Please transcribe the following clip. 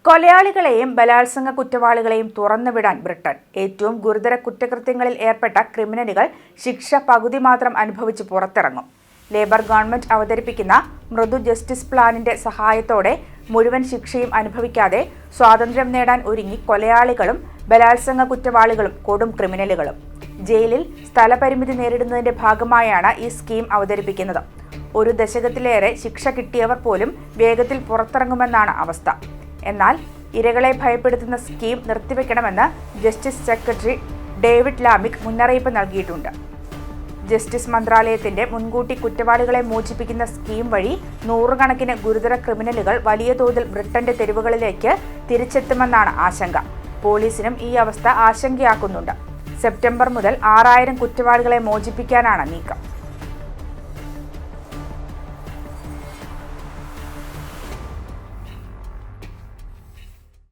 കൊലയാളികളെയും ബലാത്സംഗ കുറ്റവാളികളെയും തുറന്നുവിടാൻ ബ്രിട്ടൻ. ഏറ്റവും ഗുരുതര കുറ്റകൃത്യങ്ങളിൽ ഏർപ്പെട്ട ക്രിമിനലുകൾ ശിക്ഷ പകുതി മാത്രം അനുഭവിച്ച് പുറത്തിറങ്ങും. ലേബർ ഗവൺമെന്റ് അവതരിപ്പിക്കുന്ന മൃദു ജസ്റ്റിസ് പ്ലാനിന്റെ സഹായത്തോടെ മുഴുവൻ ശിക്ഷയും അനുഭവിക്കാതെ സ്വാതന്ത്ര്യം നേടാൻ ഒരുങ്ങി കൊലയാളികളും ബലാത്സംഗ കുറ്റവാളികളും കൊടും ക്രിമിനലുകളും. ജയിലിൽ സ്ഥലപരിമിതി നേരിടുന്നതിന്റെ ഭാഗമായാണ് ഈ സ്കീം അവതരിപ്പിക്കുന്നത്. ഒരു ദശകത്തിലേറെ ശിക്ഷ കിട്ടിയവർ പോലും വേഗത്തിൽ പുറത്തിറങ്ങുമെന്നാണ് അവസ്ഥ. എന്നാൽ ഇരകളെ ഭയപ്പെടുത്തുന്ന സ്കീം നിർത്തിവെക്കണമെന്ന് ജസ്റ്റിസ് സെക്രട്ടറി ഡേവിഡ് ലാമിക് മുന്നറിയിപ്പ് നൽകിയിട്ടുണ്ട്. ജസ്റ്റിസ് മന്ത്രാലയത്തിന്റെ മുൻകൂട്ടി കുറ്റവാളികളെ മോചിപ്പിക്കുന്ന സ്കീം വഴി നൂറുകണക്കിന് ഗുരുതര ക്രിമിനലുകൾ വലിയ തോതിൽ ബ്രിട്ടന്റെ തെരുവുകളിലേക്ക് തിരിച്ചെത്തുമെന്നാണ് ആശങ്ക. പോലീസിനും ഈ അവസ്ഥ ആശങ്കയാക്കുന്നുണ്ട്. സെപ്റ്റംബർ മുതൽ 6000 കുറ്റവാളികളെ മോചിപ്പിക്കാനാണ് നീക്കം.